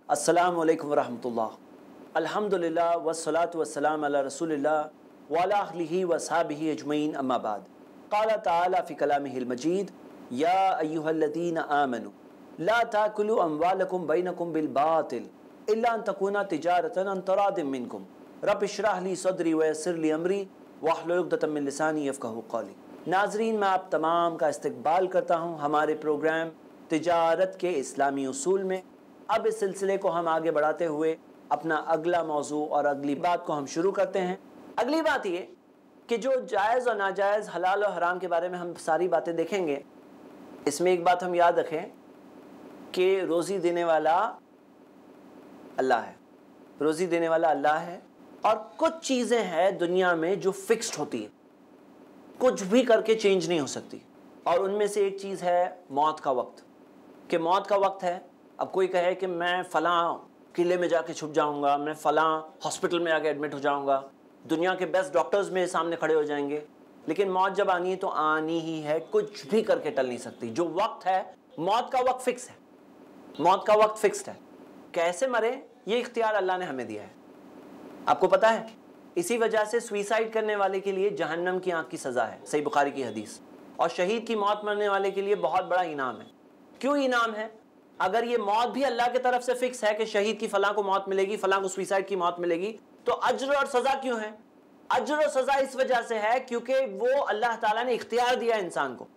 अस्सलामु अलैकुम वरहमतुल्लाह। अल्हम्दुलिल्लाह वस्सलातु वस्सलाम अला रसूलिल्लाह व अला आलिहि व अस्हाबिहि अजमईन, अम्मा बाद। क़ाल तआला फ़ी कलामिहिल मजीद, या अय्युहल्लज़ीना आमनू ला ताकुलू अम्वालकुम बैनकुम बिल बातिल इल्ला अन तकूना तिजारतन अन तरादिम मिनकुम रब्बि इश्रह ली सदरी व यस्सिर ली अमरी वहलुल उक़दतम मिन लिसानी यफ़क़हू क़ौली। नाज़रीन, मैं आप तमाम का इस्तक़बाल करता हूँ हमारे प्रोग्राम तिजारत के इस्लामी उसूल में। अब इस सिलसिले को हम आगे बढ़ाते हुए अपना अगला मौजू और अगली बात को हम शुरू करते हैं। अगली बात ये कि जो जायज़ और नाजायज़, हलाल और हराम के बारे में हम सारी बातें देखेंगे। इसमें एक बात हम याद रखें कि रोज़ी देने वाला अल्लाह है, रोज़ी देने वाला अल्लाह है। और कुछ चीज़ें हैं दुनिया में जो फिक्स्ड होती है, कुछ भी करके चेंज नहीं हो सकती। और उनमें से एक चीज़ है मौत का वक्त, कि मौत का वक्त है। अब कोई कहे कि मैं फ़लाँ किले में जाके छुप जाऊंगा, मैं फ़लाँ हॉस्पिटल में आके एडमिट हो जाऊंगा, दुनिया के बेस्ट डॉक्टर्स मेरे सामने खड़े हो जाएंगे, लेकिन मौत जब आनी है तो आनी ही है, कुछ भी करके टल नहीं सकती। जो वक्त है, मौत का वक्त फिक्स है, मौत का वक्त फिक्स्ड है। कैसे मरे ये इख्तियार अल्लाह ने हमें दिया है। आपको पता है, इसी वजह से सुइसाइड करने वाले के लिए जहन्नम की आग की सज़ा है, सही बुखारी की हदीस। और शहीद की मौत मरने वाले के लिए बहुत बड़ा इनाम है। क्यों इनाम है? अगर ये मौत भी अल्लाह की तरफ से फिक्स है कि शहीद की फलां को मौत मिलेगी, फलां को सुइसाइड की मौत मिलेगी, तो अज्र और सज़ा क्यों है? अज्र और सज़ा इस वजह से है क्योंकि वो अल्लाह ताला ने इख्तियार दिया इंसान को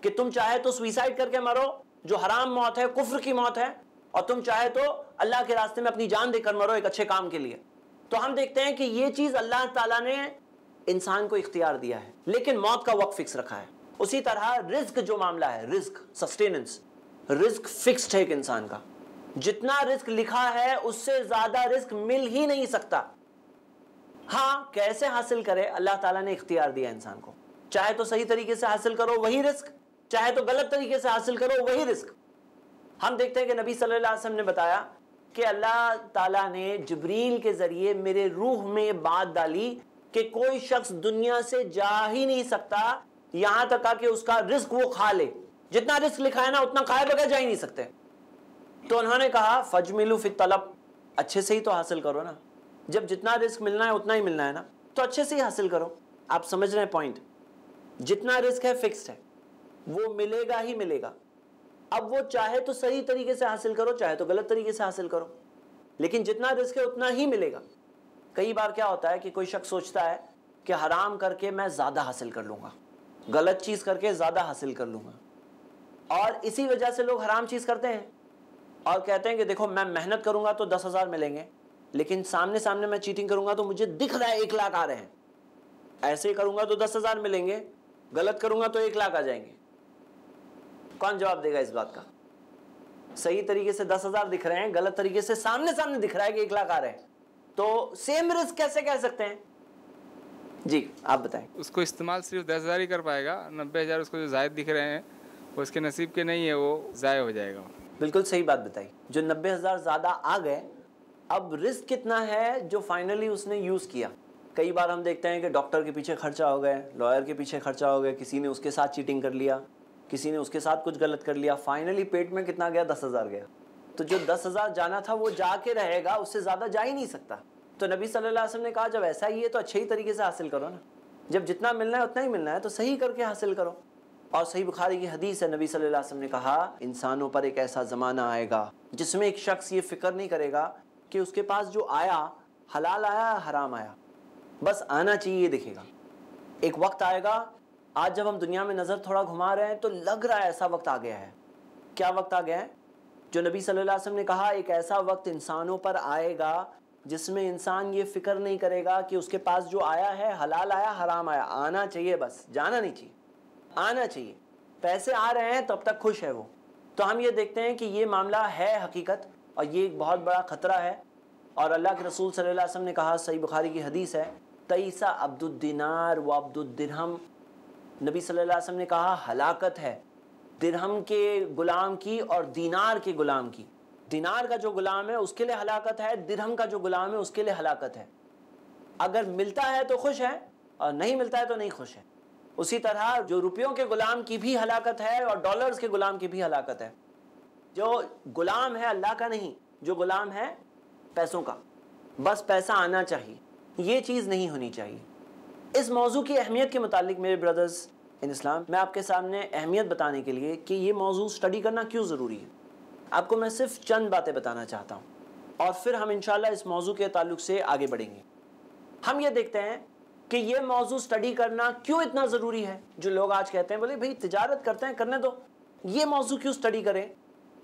कि तुम चाहे तो सुइसाइड करके मरो, जो हराम मौत है, कुफ्र की मौत है, और तुम चाहे तो अल्लाह के रास्ते में अपनी जान देकर मरो एक अच्छे काम के लिए। तो हम देखते हैं कि ये चीज़ अल्लाह ताला ने इंसान को इख्तियार दिया है, लेकिन मौत का वक्त फिक्स रखा है। उसी तरह रिस्क जो मामला है, रिस्क, सस्टेनेंस, रिस्क फिक्स्ड है एक इंसान का। जितना रिस्क लिखा है उससे ज्यादा रिस्क मिल ही नहीं सकता। हाँ, कैसे हासिल करे, अल्लाह ताला ने इख्तियार दिया इंसान को। चाहे तो सही तरीके से हासिल करो वही रिस्क, चाहे तो गलत तरीके से हासिल करो वही रिस्क। हम देखते हैं कि नबी सल्लल्लाहु अलैहि वसल्लम ने बताया कि अल्लाह ताला ने जिब्रील के जरिए मेरे रूह में बात डाली कि कोई शख्स दुनिया से जा ही नहीं सकता यहां तक कि उसका रिस्क वो खा ले। जितना रिस्क लिखा है ना उतना खाए बगैर जा ही नहीं सकते। तो उन्होंने कहा फजमिलू फित तलब, अच्छे से ही तो हासिल करो ना। जब जितना रिस्क मिलना है उतना ही मिलना है ना, तो अच्छे से ही हासिल करो। आप समझ रहे हैं पॉइंट? जितना रिस्क है फिक्स्ड है, वो मिलेगा ही मिलेगा। अब वो चाहे तो सही तरीके से हासिल करो, चाहे तो गलत तरीके से हासिल करो, लेकिन जितना रिस्क है उतना ही मिलेगा। कई बार क्या होता है कि कोई शख्स सोचता है कि हराम करके मैं ज्यादा हासिल कर लूंगा, गलत चीज करके ज्यादा हासिल कर लूंगा, और इसी वजह से लोग हराम चीज करते हैं और कहते हैं कि देखो मैं मेहनत करूंगा तो 10,000 मिलेंगे, लेकिन सामने सामने मैं चीटिंग करूंगा तो मुझे दिख रहा है 1 लाख आ रहे हैं। ऐसे ही करूंगा तो 10,000 मिलेंगे, गलत करूंगा तो 1 लाख आ जाएंगे। कौन जवाब देगा इस बात का? सही तरीके से 10,000 दिख रहे हैं, गलत तरीके से सामने सामने दिख रहा है कि 1 लाख आ रहे हैं, तो सेम रिस्क कैसे कह सकते हैं? जी आप बताएं। उसको इस्तेमाल सिर्फ 10,000 ही कर पाएगा, 90,000 उसको जो जायद दिख रहे हैं वो उसके नसीब के नहीं है, वो ज़ाय हो जाएगा। बिल्कुल सही बात बताई। जो 90,000 ज़्यादा आ गए, अब रिस्क कितना है जो फाइनली उसने यूज़ किया। कई बार हम देखते हैं कि डॉक्टर के पीछे खर्चा हो गए, लॉयर के पीछे खर्चा हो गया, किसी ने उसके साथ चीटिंग कर लिया, किसी ने उसके साथ कुछ गलत कर लिया, फाइनली पेट में कितना गया? 10,000 गया। तो जो 10,000 जाना था वो जाके रहेगा, उससे ज़्यादा जा ही नहीं सकता। तो नबी सल्लल्लाहु अलैहि वसल्लम ने कहा जब ऐसा ही है तो अच्छे ही तरीके से हासिल करो ना। जब जितना मिलना है उतना ही मिलना है तो सही करके हासिल करो। और सही बुखारी की हदीस है, नबी सल्लल्लाहु अलैहि वसल्लम ने कहा इंसानों पर एक ऐसा ज़माना आएगा जिसमें एक शख्स ये फिक्र नहीं करेगा कि उसके पास जो आया हलाल आया हराम आया, बस आना चाहिए ये दिखेगा। एक वक्त आएगा, आज जब हम दुनिया में नज़र थोड़ा घुमा रहे हैं तो लग रहा है ऐसा वक्त आ गया है। क्या वक्त आ गया है? जो नबी सल्लल्लाहु अलैहि वसल्लम ने कहा एक ऐसा वक्त इंसानों पर आएगा जिसमें इंसान ये फिक्र नहीं करेगा कि उसके पास जो आया है हलाल आया हराम आया, आना चाहिए, बस जाना नहीं चाहिए, आना चाहिए। पैसे आ रहे हैं तब तक खुश है वो। तो हम ये देखते हैं कि ये मामला है हकीकत, और ये एक बहुत बड़ा ख़तरा है। और अल्लाह के रसूल सल्लल्लाहु अलैहि वसल्लम ने कहा, सही बुखारी की हदीस है, तईसा अब्दुद्दीनार व अब्दुद्दिरहम। नबी सल्लल्लाहु अलैहि वसल्लम ने कहा हलाकत है दिरहम के गुलाम की और दीनार के गुलाम की। दीनार का जो गुलाम है उसके लिए हलाकत है, दिरहम का जो गुलाम है उसके लिए हलाकत है। अगर मिलता है तो खुश है और नहीं मिलता है तो नहीं खुश है। उसी तरह जो रुपयों के गुलाम की भी हलाकत है और डॉलर्स के गुलाम की भी हलाकत है। जो गुलाम है अल्लाह का नहीं, जो गुलाम है पैसों का, बस पैसा आना चाहिए, ये चीज़ नहीं होनी चाहिए। इस मौजू की अहमियत के मुतालिक मेरे ब्रदर्स इन इस्लाम, मैं आपके सामने अहमियत बताने के लिए कि ये मौजू स्टडी करना क्यों ज़रूरी है, आपको मैं सिर्फ चंद बातें बताना चाहता हूँ और फिर हम इंशाल्लाह इस मौजू के ताल्लुक से आगे बढ़ेंगे। हम ये देखते हैं कि ये मौजू स्टडी करना क्यों इतना ज़रूरी है। जो लोग आज कहते हैं बोले भाई तिजारत करते हैं, करने दो, ये मौजू क्यों स्टडी करें।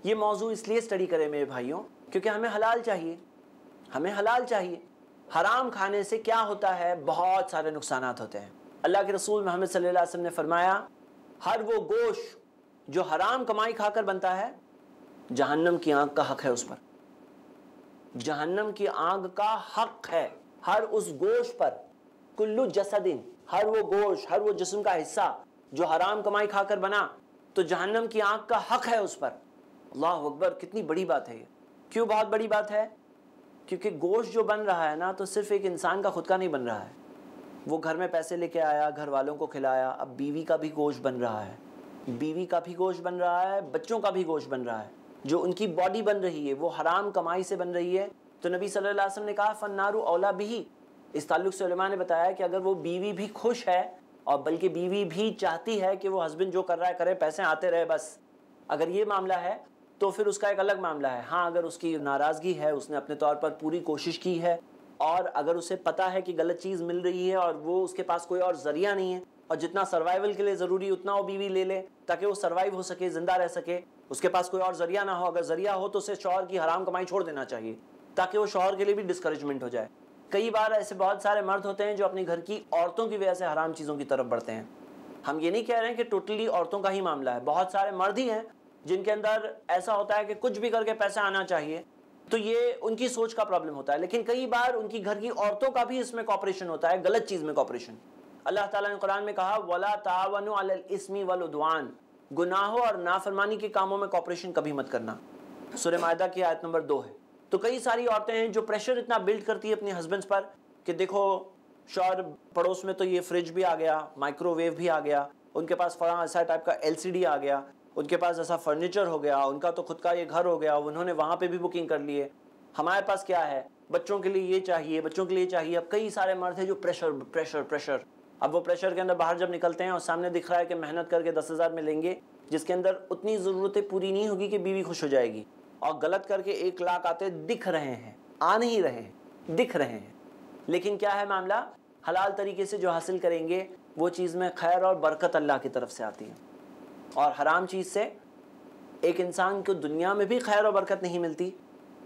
ये मौजू इसलिए स्टडी करें मेरे भाइयों क्योंकि हमें हलाल चाहिए, हमें हलाल चाहिए। हराम खाने से क्या होता है, बहुत सारे नुकसानात होते हैं। अल्लाह के रसूल मोहम्मद सल्लल्लाहु अलैहि वसल्लम ने फरमाया, हर वो गोश्त जो हराम कमाई खाकर बनता है, जहन्नम की आग का हक है उस पर, जहन्नम की आग का हक है हर उस गोश्त पर। कुल्लु जसदिन, हर वो गोश्त, हर वो जिस्म का हिस्सा जो हराम कमाई खाकर बना, तो जहन्नम की आग का हक है उस पर। अल्लाह अकबर, कितनी बड़ी बात है ये। क्यों बहुत बड़ी बात है? क्योंकि गोश्त जो बन रहा है ना, तो सिर्फ एक इंसान का खुद का नहीं बन रहा है। वो घर में पैसे लेके आया, घर वालों को खिलाया, अब बीवी का भी गोश्त बन रहा है, बीवी का भी गोश्त बन रहा है, बच्चों का भी गोश्त बन रहा है। जो उनकी बॉडी बन रही है वो हराम कमाई से बन रही है। तो नबी सल्लल्लाहु अलैहि वसल्लम ने कहा फन्नारु औला बिही। इस ताल्लुक से उलमा ने बताया कि अगर वो बीवी भी खुश है और बल्कि बीवी भी चाहती है कि वो हस्बैंड जो कर रहा है करे, पैसे आते रहे बस, अगर ये मामला है तो फिर उसका एक अलग मामला है। हाँ, अगर उसकी नाराज़गी है, उसने अपने तौर पर पूरी कोशिश की है और अगर उसे पता है कि गलत चीज़ मिल रही है और वो उसके पास कोई और ज़रिया नहीं है और जितना सर्वाइवल के लिए ज़रूरी उतना वो बीवी ले ले ताकि वो सर्वाइव हो सके, ज़िंदा रह सके, उसके पास कोई और ज़रिया ना हो। अगर ज़रिया हो तो उसे शौहर की हराम कमाई छोड़ देना चाहिए ताकि वो शौहर के लिए भी डिस्करेजमेंट हो जाए। कई बार ऐसे बहुत सारे मर्द होते हैं जो अपनी घर की औरतों की वजह से हराम चीज़ों की तरफ बढ़ते हैं। हम ये नहीं कह रहे हैं कि टोटली औरतों का ही मामला है, बहुत सारे मर्द ही हैं जिनके अंदर ऐसा होता है कि कुछ भी करके पैसा आना चाहिए, तो ये उनकी सोच का प्रॉब्लम होता है। लेकिन कई बार उनकी घर की औरतों का भी इसमें कॉपरेशन होता है, गलत चीज़ में कॉपरेशन। अल्लाह ताला ने कुरान में कहा वला तावनु अलल इस्मी वल उद्वान, गुनाहों और नाफरमानी के कामों में कॉपरेशन कभी मत करना। सूरह माइदा की आयत नंबर 2 है। तो कई सारी औरतें हैं जो प्रेशर इतना बिल्ड करती है अपने हस्बैंड्स पर कि देखो शौहर पड़ोस में तो ये फ्रिज भी आ गया, माइक्रोवेव भी आ गया, उनके पास फला ऐसा टाइप का LCD आ गया, उनके पास ऐसा फर्नीचर हो गया, उनका तो खुद का ये घर हो गया, उन्होंने वहाँ पे भी बुकिंग कर ली है। हमारे पास क्या है, बच्चों के लिए ये चाहिए, बच्चों के लिए चाहिए। अब कई सारे मर्द हैं जो प्रेशर प्रेशर प्रेशर, अब वो प्रेशर के अंदर बाहर जब निकलते हैं और सामने दिख रहा है कि मेहनत करके 10,000 में लेंगे, जिसके अंदर उतनी ज़रूरतें पूरी नहीं होगी कि बीवी खुश हो जाएगी, और गलत करके 1 लाख आते दिख रहे हैं, आ नहीं रहे हैं, दिख रहे हैं। लेकिन क्या है मामला, हलाल तरीके से जो हासिल करेंगे वो चीज़ में खैर और बरकत अल्लाह की तरफ से आती है। और हराम चीज़ से एक इंसान को दुनिया में भी खैर और बरकत नहीं मिलती,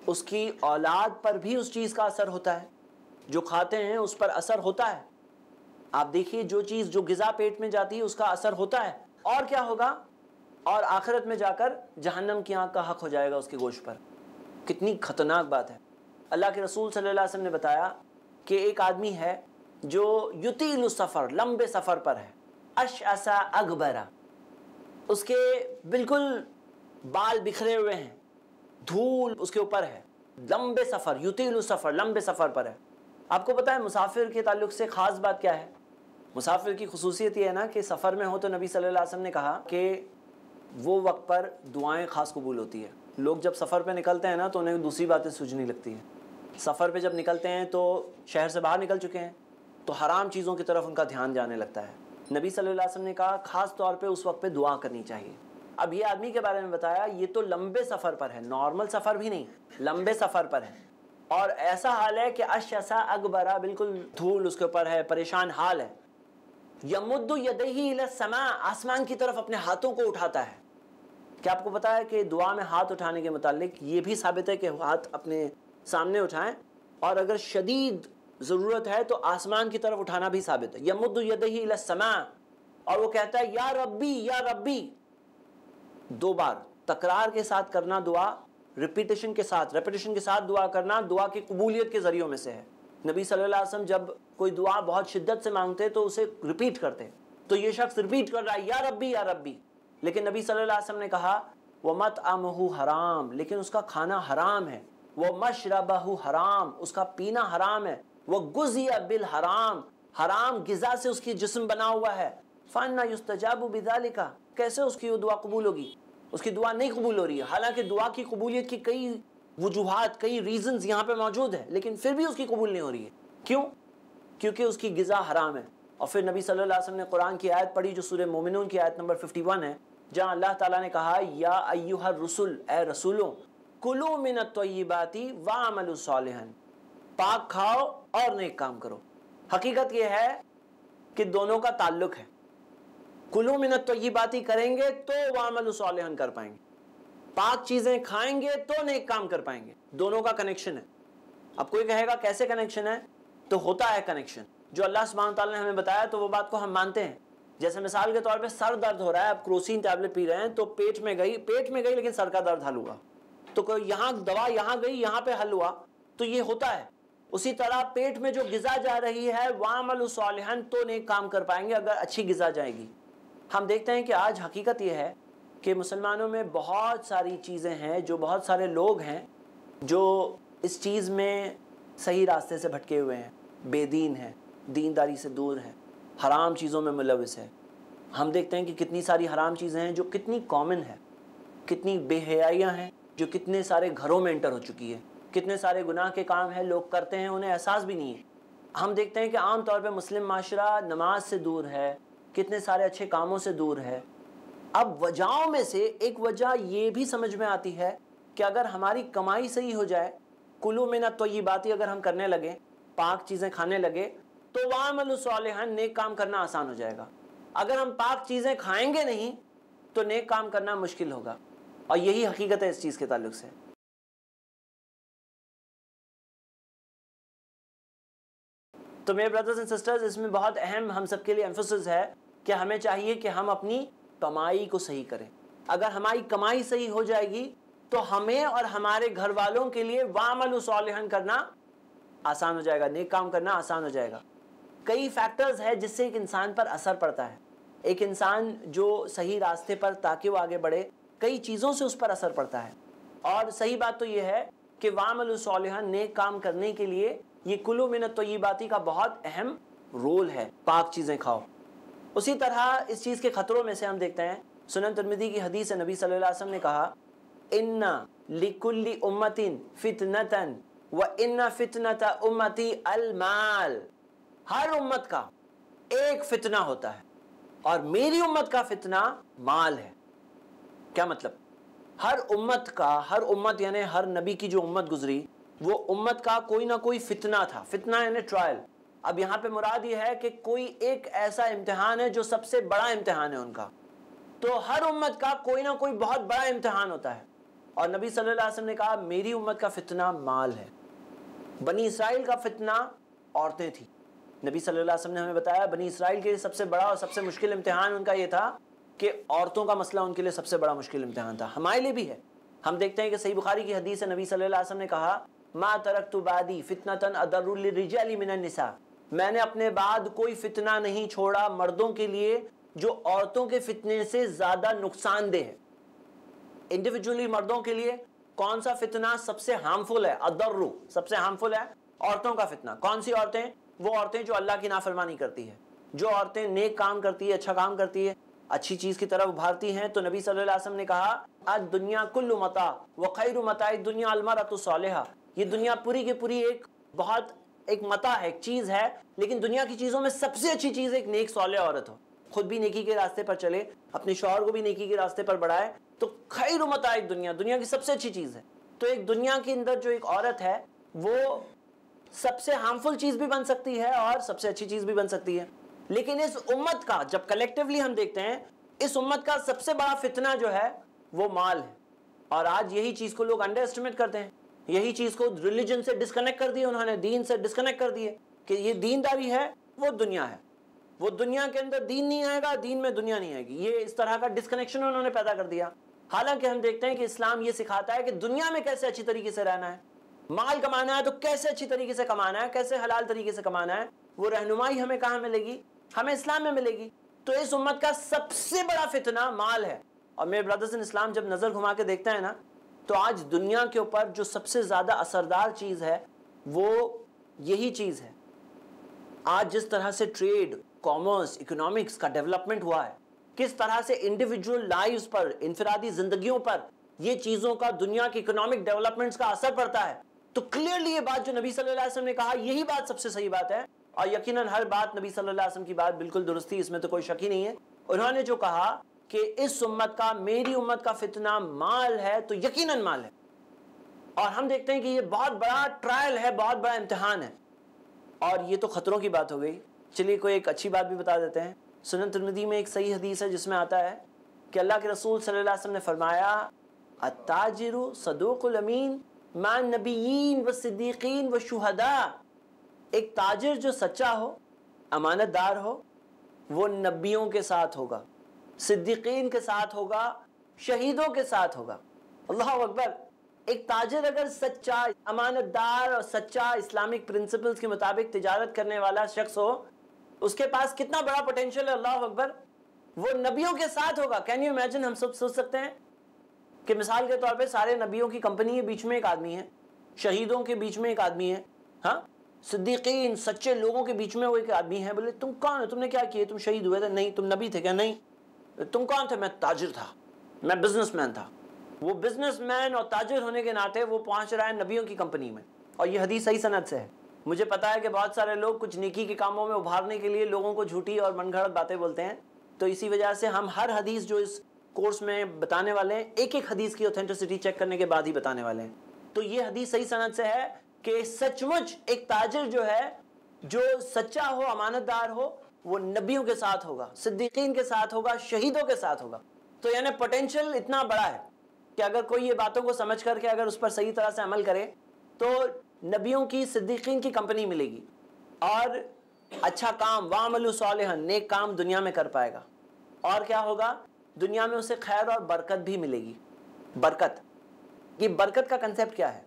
उसकी औलाद पर भी उस चीज़ का असर होता है, जो खाते हैं उस पर असर होता है। आप देखिए जो चीज़, जो ग़िज़ा पेट में जाती है उसका असर होता है, और क्या होगा, और आखिरत में जाकर जहन्नम की आग का हक हो जाएगा उसके गोश्त पर। कितनी खतरनाक बात है। अल्लाह के रसूल सल्लल्लाहु अलैहि वसल्लम ने बताया कि एक आदमी है जो युतीलु सफ़र, लंबे सफ़र पर है, अशअसा अगबरा, उसके बिल्कुल बाल बिखरे हुए हैं, धूल उसके ऊपर है, लंबे सफ़र, युतीलु सफ़र, लंबे सफ़र पर है। आपको पता है मुसाफिर के ताल्लुक से ख़ास बात क्या है? मुसाफिर की खुसूसियत ये है ना कि सफ़र में हो तो नबी सल्लल्लाहु अलैहि वसल्लम ने कहा कि वो वक्त पर दुआएं ख़ास कबूल होती है। लोग जब सफ़र पे निकलते हैं ना तो उन्हें दूसरी बातें सूझने लगती हैं। सफ़र पे जब निकलते हैं तो शहर से बाहर निकल चुके हैं तो हराम चीज़ों की तरफ उनका ध्यान जाने लगता है। नबी सल्लल्लाहु अलैहि वसल्लम ने कहा ख़ास तौर पे उस वक्त पे दुआ करनी चाहिए। अब ये आदमी के बारे में बताया, ये तो लंबे सफ़र पर है, नॉर्मल सफ़र भी नहीं, लंबे सफ़र पर है, और ऐसा हाल है कि अशअसा अगबरा, बिल्कुल धूल उसके ऊपर है, परेशान हाल है। यमुद्दु यदैहि इला समा, आसमान की तरफ अपने हाथों को उठाता है। क्या आपको पता है कि दुआ में हाथ उठाने के मुतालिक ये भी साबित है कि हाथ अपने सामने उठाएं, और अगर शदीद ज़रूरत है तो आसमान की तरफ उठाना भी साबित है। यमुद्दु यदैहि इला समा, और वो कहता है या रब्बी या रब्बी, 2 बार तकरार के साथ करना दुआ, रिपीटेशन के साथ दुआ करना दुआ की कबूलियत के ज़रियों में से है। नबी सल्लल्लाहु अलैहि वसल्लम जब कोई दुआ बहुत शिद्दत से मांगते तो उसे रिपीट करते, तो ये शख्स रिपीट कर रहा है या रब्बी या रब्बी, लेकिन नबी सल्लल्लाहु अलैहि वसल्लम ने कहा वह मतअमुहु हराम, लेकिन उसका खाना हराम है, वह मशरबहु हराम, उसका पीना हराम है, वह गुज़िया बिल हराम, हराम ग़िज़ा से उसकी जिस्म बना हुआ है। फ़न्ना युस्तजाबु बिज़ालिका, कैसे उसकी वो दुआ कबूल होगी? उसकी दुआ नहीं कबूल हो रही है, हालांकि दुआ की कबूलियत की कई वजूहात, कई रीजंस यहाँ पे मौजूद है, लेकिन फिर भी उसकी कबूल नहीं हो रही है। क्यों? क्योंकि उसकी गिज़ा हराम है। और फिर नबी सल्लल्लाहु अलैहि वसल्लम ने कुरान की आयत पढ़ी जो सूरह मोमिनून की आयत नंबर 51 है, जहाँ अल्लाह ताला ने कहा या अय्युहर रसूल, ए रसूलों, कुलू मिनत तय्यिबाती वअमलू सालिहन, पाक खाओ और नेक काम करो। हकीकत यह है कि दोनों का ताल्लुक है। कुलू मिनत तय्यिबाती करेंगे तो वअमलू सालिहन कर पाएंगे, पाक चीजें खाएंगे तो नेक काम कर पाएंगे। दोनों का कनेक्शन है। अब कोई कहेगा कैसे कनेक्शन है? तो होता है कनेक्शन, जो अल्लाह सुब्हानहू तआला ने हमें बताया तो वो बात को हम मानते हैं। जैसे मिसाल के तौर पे सर दर्द हो रहा है, आप क्रोसिन टैबलेट पी रहे हैं तो पेट में गई लेकिन सर का दर्द हल हुआ, तो कोई यहाँ दवा यहाँ गई, यहाँ पे हल हुआ, तो ये होता है। उसी तरह पेट में जो गिज़ा जा रही है वअमलू सालिहन, तो नेक काम कर पाएंगे अगर अच्छी गिज़ा जाएगी। हम देखते हैं कि आज हकीकत यह है कि मुसलमानों में बहुत सारी चीज़ें हैं, जो बहुत सारे लोग हैं जो इस चीज़ में सही रास्ते से भटके हुए हैं, बेदीन है, दीनदारी से दूर है, हराम चीज़ों में मुलविस है। हम देखते हैं कि कितनी सारी हराम चीज़ें हैं जो कितनी कॉमन है, कितनी बेहयाइयाँ हैं जो कितने सारे घरों में एंटर हो चुकी है, कितने सारे गुनाह के काम हैं लोग करते हैं, उन्हें एहसास भी नहीं है। हम देखते हैं कि आम तौर पे मुस्लिम माशरा नमाज से दूर है, कितने सारे अच्छे कामों से दूर है। अब वजहों में से एक वजह ये भी समझ में आती है कि अगर हमारी कमाई सही हो जाए, कुलू मिनत तय्यिबाती अगर हम करने लगे, पाक चीज़ें खाने लगे, तो वअमलू सालिहन, नेक काम करना आसान हो जाएगा। अगर हम पाक चीज़ें खाएंगे नहीं तो नेक काम करना मुश्किल होगा। और यही हकीकत है इस चीज़ के ताल्लुक से। तो मेरे ब्रदर्स एंड सिस्टर्स, इसमें बहुत अहम हम सबके लिए एम्फोसिस है कि हमें चाहिए कि हम अपनी कमाई को सही करें। अगर हमारी कमाई सही हो जाएगी तो हमें और हमारे घर वालों के लिए वअमलू सालिहन करना आसान हो जाएगा, नेक काम करना आसान हो जाएगा। कई फैक्टर्स है जिससे एक इंसान पर असर पड़ता है। एक इंसान जो सही रास्ते पर ताकि वो आगे बढ़े, कई चीज़ों से उस पर असर पड़ता है। और सही बात तो ये है कि वअमलू सालिहन, नेक काम करने के लिए ये कुलू मिनत तय्यिबाती का बहुत अहम रोल है, पाक चीज़ें खाओ। उसी तरह इस चीज़ के ख़तरों में से हम देखते हैं, सुनन तिर्मिज़ी की हदीस है, नबी सल्लल्लाहु अलैहि वसल्लम ने कहा इन्ना लिकुल्ली उम्मतिन फितनतन व इन्ना फितनता उम्मती अल माल। हर उम्मत का एक फितना होता है और मेरी उम्मत का फितना माल है। क्या मतलब? हर उम्मत यानी हर नबी की जो उम्मत गुजरी, वो उम्मत का कोई ना कोई फितना था। फितना यानी ट्रायल। अब यहाँ पे मुराद ये है कि कोई एक ऐसा इम्तिहान है जो सबसे बड़ा इम्तिहान है उनका। तो हर उम्मत का कोई ना कोई बहुत बड़ा इम्तिहान होता है। और नबी सल्लल्लाहु अलैहि वसल्लम ने कहा मेरी उम्मत का फितना माल है। बनी इसराइल का फितना औरतें थी। नबी सल्लल्लाहु अलैहि वसल्लम ने हमें बताया बनी इसराइल के लिए सबसे बड़ा और सबसे मुश्किल इम्तिहान उनका ये था कि औरतों का मसला उनके लिए सबसे बड़ा मुश्किल इम्तिहान था। हमारे लिए भी है। हम देखते हैं कि सही बुखारी की हदीस है, नबी सल्लल्लाहु अलैहि वसल्लम ने कहा मा तरक्तु बादी फितनतन अदर्रु लिर्रिजाली मिनन निसा। मैंने अपने बाद कोई फितना नहीं छोड़ा मर्दों के लिए जो औरतों के फितने से ज्यादा नुकसानदेह है। इंडिविजुअली मर्दों के लिए कौन सा फितना सबसे हार्मफुल है? अदर्रु, सबसे हार्मफुल है औरतों का फितना। कौन सी औरतें? वो औरतें जो अल्लाह की नाफरमानी करती है, जो औरतें नेक काम करती है, अच्छा काम करती है, अच्छी चीज की तरफ उभारती हैं। तो नबी सल्लल्लाहु अलैहि वसल्लम ने कहा अद दुनिया कुल्लु मता व खैरु मताई दुनिया अल मरअतु सालिहा। ये दुनिया पूरी की पूरी एक मता है, एक चीज है, लेकिन दुनिया की चीजों में सबसे अच्छी चीज एक नेक सालिह औरत हो, खुद भी नेकी के रास्ते पर चले, अपने शौहर को भी नेकी के रास्ते पर बढ़ाए, तो खैरु मताई दुनिया, दुनिया की सबसे अच्छी चीज है। तो एक दुनिया के अंदर जो एक औरत है वो सबसे हार्मफुल चीज भी बन सकती है और सबसे अच्छी चीज भी बन सकती है। लेकिन इस उम्मत का जब कलेक्टिवली हम देखते हैं, इस उम्मत का सबसे बड़ा फितना जो है वो माल है। और आज यही चीज को लोग अंडर एस्टिमेट करते हैं। यही चीज को रिलीजन से डिस्कनेक्ट कर दिया उन्होंने, दीन से डिस्कनेक्ट कर दिए कि ये दीनदारी है, वो दुनिया है, वो दुनिया के अंदर दीन नहीं आएगा, दीन में दुनिया नहीं आएगी। ये इस तरह का डिस्कनेक्शन उन्होंने पैदा कर दिया। हालांकि हम देखते हैं कि इस्लाम ये सिखाता है कि दुनिया में कैसे अच्छी तरीके से रहना है, माल कमाना है तो कैसे अच्छी तरीके से कमाना है, कैसे हलाल तरीके से कमाना है। वो रहनुमाई हमें कहाँ मिलेगी? हमें इस्लाम में मिलेगी। तो इस उम्मत का सबसे बड़ा फितना माल है। और मेरे ब्रदर्स इन इस्लाम जब नजर घुमा के देखते हैं ना, तो आज दुनिया के ऊपर जो सबसे ज्यादा असरदार चीज है वो यही चीज है। आज जिस तरह से ट्रेड, कॉमर्स, इकोनॉमिक्स का डेवलपमेंट हुआ है, किस तरह से इंडिविजुअल लाइव्स पर, इंफरादी जिंदगियों पर ये चीजों का दुनिया की इकोनॉमिक डेवलपमेंट्स का असर पड़ता है। तो क्लियरली ये बात जो नबी सल्लल्लाहु अलैहि वसल्लम ने कहा, यही बात सबसे सही बात है। और यकीनन हर बात नबी सल्लल्लाहु अलैहि वसल्लम की बात बिल्कुल दुरुस्त थी, इसमें तो कोई शक ही नहीं है। उन्होंने जो कहा कि इस उम्मत का, मेरी उम्मत का फितना माल है, तो यकीनन माल है। और हम देखते हैं कि ये बहुत बड़ा ट्रायल है, बहुत बड़ा इम्तिहान है। और ये तो खतरों की बात हो गई। चलिए कोई एक अच्छी बात भी बता देते हैं। सुनन तिर्मिज़ी में एक सही हदीस है जिसमें आता है कि अल्लाह के रसूल सल्लल्लाहु अलैहि वसल्लम ने फरमाया, अत्ताजिरु सदूकुल अमीन मा नबिय्यीन व सिद्दीकीन व शुहदा। एक ताजिर जो सच्चा हो, अमानतदार हो, वो नबियों के साथ होगा, सिद्दीकीन के साथ होगा, शहीदों के साथ होगा। अल्लाह अकबर। एक ताजिर अगर सच्चा, अमानतदार और सच्चा इस्लामिक प्रिंसिपल्स के मुताबिक तिजारत करने वाला शख्स हो, उसके पास कितना बड़ा पोटेंशियल है। अल्लाह अकबर। वो नबियों के साथ होगा। Can you imagine? हम सब सोच सकते हैं कि मिसाल के तौर पे सारे नबियों की कंपनी के बीच में एक आदमी है, शहीदों के बीच में एक आदमी है, हाँ, सिद्दीकीन सच्चे लोगों के बीच में वो एक आदमी है। बोले तुम कौन हो, तुमने क्या किया, तुम शहीद हुए थे? नहीं। तुम नबी थे क्या? नहीं। तुम कौन थे? मैं ताजिर था, मैं बिजनेसमैन था। वो बिजनेसमैन और ताजिर होने के नाते वो पहुंच रहा है नबियों की कंपनी में। और ये हदीस सही सनद से है। मुझे पता है कि बहुत सारे लोग कुछ नेकी के कामों में उभारने के लिए लोगों को झूठी और मनगढ़ंत बातें बोलते हैं, तो इसी वजह से हम हर हदीस जो इस कोर्स में बताने वाले हैं, एक एक हदीस की ऑथेंटिसिटी चेक करने के बाद ही बताने वाले हैं। तो ये हदीस सही सनद से है कि सचमुच एक ताजिर जो है, जो सच्चा हो, अमानतदार हो, वो नबियों के साथ होगा, सिद्दीकीन के साथ होगा, शहीदों के साथ होगा। तो यानी पोटेंशियल इतना बड़ा है कि अगर कोई ये बातों को समझ करके अगर उस पर सही तरह से अमल करे तो नबियों की, सिद्दीकीन की कंपनी मिलेगी और अच्छा काम, वामलु सालिहन, नेक काम दुनिया में कर पाएगा। और क्या होगा? दुनिया में उसे खैर और बरकत भी मिलेगी। बरकत, ये बरकत का कंसेप्ट क्या है?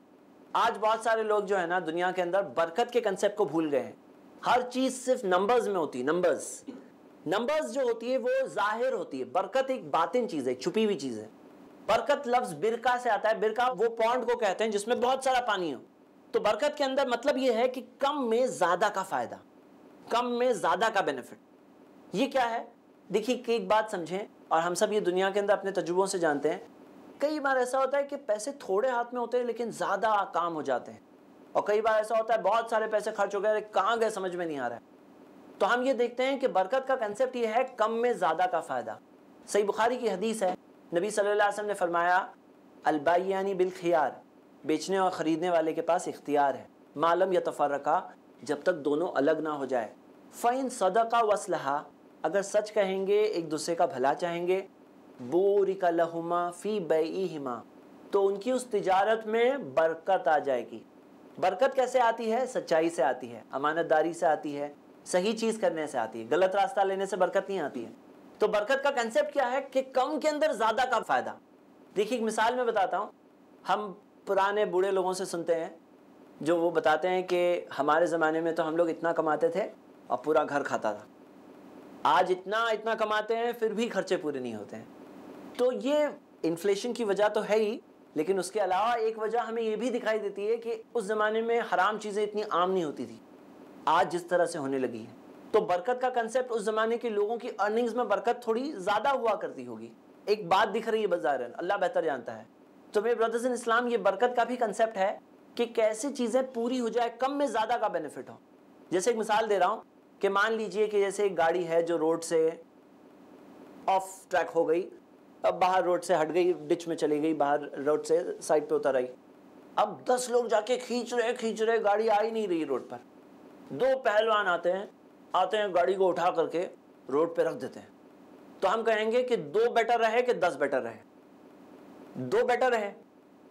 आज बहुत सारे लोग जो है ना दुनिया के अंदर बरकत के कंसेप्ट को भूल गए हैं। हर चीज सिर्फ नंबर्स में होती है। नंबर्स जो होती है वो जाहिर होती है। बरकत एक बातिन चीज है, छुपी हुई चीज है। बरकत लफ्ज बिरका से आता है। बिरका वो पॉन्ड को कहते हैं जिसमें बहुत सारा पानी हो। तो बरकत के अंदर मतलब ये है कि कम में ज्यादा का फायदा, कम में ज्यादा का बेनिफिट। ये क्या है? देखिए कि एक बात समझें, और हम सब ये दुनिया के अंदर अपने तजुर्बों से जानते हैं, कई बार ऐसा होता है कि पैसे थोड़े हाथ में होते हैं लेकिन ज्यादा काम हो जाते हैं। और कई बार ऐसा होता है बहुत सारे पैसे खर्च हो गए, कहाँ गए समझ में नहीं आ रहा है। तो हम ये देखते हैं कि बरकत का कंसेप्ट ये है कम में ज्यादा का फायदा। सही बुखारी की हदीस है, नबी सल्लल्लाहु अलैहि वसल्लम ने फरमाया, अल-बाय्यानी बिल खियार, बेचने और खरीदने वाले के पास इख्तियार है, मालम यतफर्रका, जब तक दोनों अलग ना हो जाए। फ़इन सदका वस्लहा, अगर सच कहेंगे, एक दूसरे का भला चाहेंगे, बोरिका लहुमा फी बैइहिमा, तो उनकी उस तिजारत में बरकत आ जाएगी। बरकत कैसे आती है? सच्चाई से आती है, अमानतदारी से आती है, सही चीज करने से आती है। गलत रास्ता लेने से बरकत नहीं आती है। तो बरकत का कंसेप्ट क्या है कि कम के अंदर ज्यादा का फायदा। देखिए एक मिसाल में बताता हूँ। हम पुराने बूढ़े लोगों से सुनते हैं जो वो बताते हैं कि हमारे ज़माने में तो हम लोग इतना कमाते थे और पूरा घर खाता था। आज इतना इतना कमाते हैं फिर भी खर्चे पूरे नहीं होते हैं। तो ये इन्फ्लेशन की वजह तो है ही, लेकिन उसके अलावा एक वजह हमें ये भी दिखाई देती है कि उस ज़माने में हराम चीज़ें इतनी आम नहीं होती थी, आज जिस तरह से होने लगी है। तो बरकत का कंसेप्ट, उस ज़माने के लोगों की अर्निंग्स में बरकत थोड़ी ज़्यादा हुआ करती होगी। एक बात दिख रही है बज़ाहिरन, अल्लाह बेहतर जानता है। तो मेरे ब्रदर्स इन इस्लाम, ये बरकत का भी कंसेप्ट है कि कैसे चीज़ें पूरी हो जाए, कम में ज़्यादा का बेनिफिट हो। जैसे एक मिसाल दे रहा हूँ कि मान लीजिए कि जैसे एक गाड़ी है जो रोड से ऑफ ट्रैक हो गई, अब बाहर रोड से हट गई, डिच में चली गई, बाहर रोड से साइड पे उतर आई। अब 10 लोग जाके खींच रहे, गाड़ी आ ही नहीं रही रोड पर। 2 पहलवान आते हैं, गाड़ी को उठा करके रोड पे रख देते हैं। तो हम कहेंगे कि 2 बेटर रहे कि 10 बेटर रहे? 2 बेटर रहे,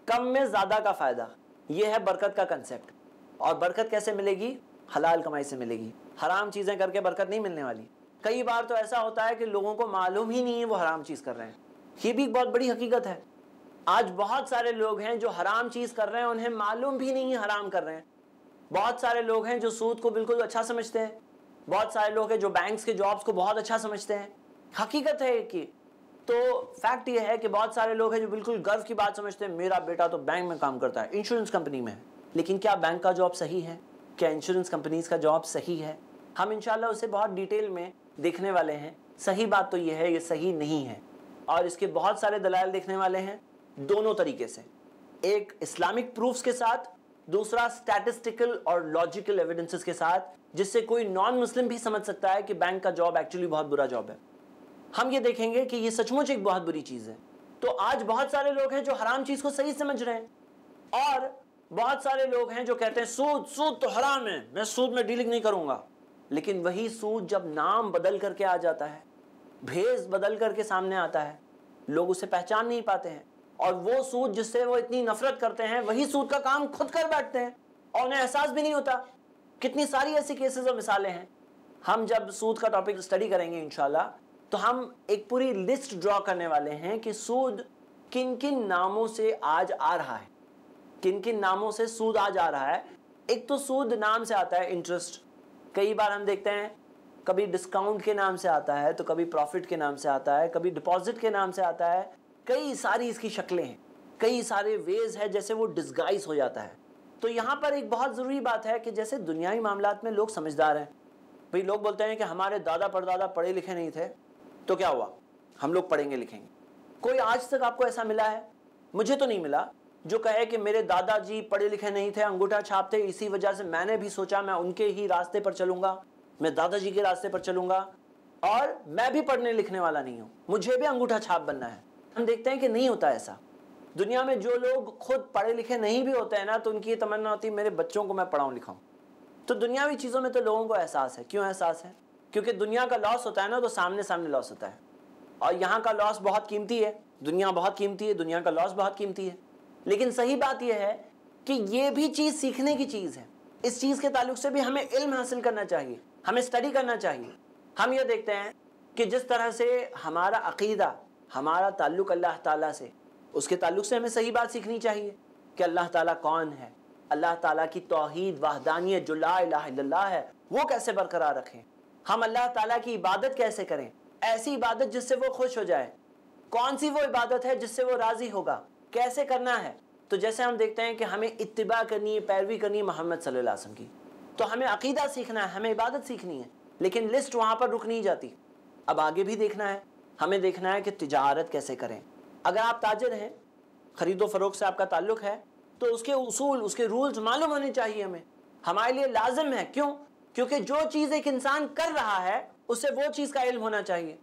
कम में ज्यादा का फायदा। यह है बरकत का कंसेप्ट। और बरकत कैसे मिलेगी? हलाल कमाई से मिलेगी। हराम चीजें करके बरकत नहीं मिलने वाली। कई बार तो ऐसा होता है कि लोगों को मालूम ही नहीं है वो हराम चीज कर रहे हैं। ये भी एक बहुत बड़ी हकीकत है। आज बहुत सारे लोग हैं जो हराम चीज कर रहे हैं, उन्हें मालूम भी नहीं है हराम कर रहे हैं। बहुत सारे लोग हैं जो सूद को बिल्कुल अच्छा समझते हैं। बहुत सारे लोग हैं जो बैंक्स के जॉब्स को बहुत अच्छा समझते हैं। हकीकत है कि तो फैक्ट ये है कि बहुत सारे लोग हैं जो बिल्कुल गर्व की बात समझते हैं, मेरा बेटा तो बैंक में काम करता है, इंश्योरेंस कंपनी में है। लेकिन क्या बैंक का जॉब सही है? क्या इंश्योरेंस कंपनीज का जॉब सही है? हम इंशाल्लाह उसे बहुत डिटेल में देखने वाले हैं। सही बात तो ये है, ये सही नहीं है और इसके बहुत सारे दलाइल देखने वाले हैं। दोनों तरीके से, एक इस्लामिक प्रूफ्स के साथ, दूसरा स्टैटिस्टिकल और लॉजिकल एविडेंसेस के साथ, जिससे कोई नॉन मुस्लिम भी समझ सकता है कि बैंक का जॉब एक्चुअली बहुत बुरा जॉब है। हम ये देखेंगे कि ये सचमुच एक बहुत बुरी चीज है। तो आज बहुत सारे लोग हैं जो हराम चीज को सही समझ रहे हैं, और बहुत सारे लोग हैं जो कहते हैं सूद तो हराम है, मैं सूद में डीलिंग नहीं करूंगा। लेकिन वही सूद जब नाम बदल करके आ जाता है, भेस बदल करके सामने आता है, लोग उसे पहचान नहीं पाते हैं, और वो सूद जिससे वो इतनी नफरत करते हैं वही सूद का काम खुद कर बैठते हैं और उन्हें एहसास भी नहीं होता। कितनी सारी ऐसी केसेस और मिसालें हैं। हम जब सूद का टॉपिक स्टडी करेंगे इंशाल्लाह, तो हम एक पूरी लिस्ट ड्रॉ करने वाले हैं कि सूद किन किन नामों से आज आ रहा है, किन किन नामों से सूद आज आ रहा है। एक तो सूद नाम से आता है इंटरेस्ट, कई बार हम देखते हैं कभी डिस्काउंट के नाम से आता है, तो कभी प्रॉफिट के नाम से आता है, कभी डिपॉजिट के नाम से आता है। कई सारी इसकी शक्लें हैं, कई सारे वेज है जैसे वो डिस्गाइज हो जाता है। तो यहाँ पर एक बहुत ज़रूरी बात है कि जैसे दुनियाई मामलात में लोग समझदार हैं। भाई लोग बोलते हैं कि हमारे दादा परदादा पढ़े लिखे नहीं थे, तो क्या हुआ, हम लोग पढ़ेंगे लिखेंगे। कोई आज तक आपको ऐसा मिला है? मुझे तो नहीं मिला जो कहे कि मेरे दादाजी पढ़े लिखे नहीं थे, अंगूठा छाप थे, इसी वजह से मैंने भी सोचा मैं उनके ही रास्ते पर चलूंगा, मैं दादाजी के रास्ते पर चलूंगा और मैं भी पढ़ने लिखने वाला नहीं हूं, मुझे भी अंगूठा छाप बनना है। हम देखते हैं कि नहीं होता ऐसा। दुनिया में जो लोग खुद पढ़े लिखे नहीं भी होते हैं ना, तो उनकी ये तमन्ना होती है मेरे बच्चों को मैं पढ़ाऊं लिखाऊं। तो दुनियावी चीज़ों में तो लोगों को एहसास है। क्यों एहसास है? क्योंकि दुनिया का लॉस होता है ना, तो सामने सामने लॉस होता है, और यहाँ का लॉस बहुत कीमती है, दुनिया बहुत कीमती है, दुनिया का लॉस बहुत कीमती है। लेकिन सही बात यह है कि ये भी चीज़ सीखने की चीज़ है। इस चीज़ के ताल्लुक से भी हमें इल्म हासिल करना चाहिए, हमें स्टडी करना चाहिए। हम ये देखते हैं कि जिस तरह से हमारा अकीदा, हमारा ताल्लुक अल्लाह ताला से, उसके ताल्लुक से हमें सही बात सीखनी चाहिए कि अल्लाह ताला कौन है, अल्लाह ताला की तौहीद वहदानियत जो ला इलाहा इल्लल्लाह है वो कैसे बरकरार रखें, हम अल्लाह ताला की इबादत कैसे करें, ऐसी इबादत जिससे वो खुश हो जाए। कौन सी वो इबादत है जिससे वो राज़ी होगा, कैसे करना है। तो जैसे हम देखते हैं कि हमें इत्तिबा करनी है, पैरवी करनी है मोहम्मद सल्लल्लाहु अलैहि वसल्लम की, तो हमें अकीदा सीखना है, हमें इबादत सीखनी है। लेकिन लिस्ट वहाँ पर रुक नहीं जाती, अब आगे भी देखना है। हमें देखना है कि तिजारत कैसे करें। अगर आप ताजिर हैं, ख़रीदो फ़रोख्त से आपका ताल्लुक़ है, तो उसके उसूल, उसके रूल्स मालूम होने चाहिए हमें, हमारे लिए लाजिम है। क्यों? क्योंकि जो चीज़ एक इंसान कर रहा है उससे वो चीज़ का इल्म होना चाहिए।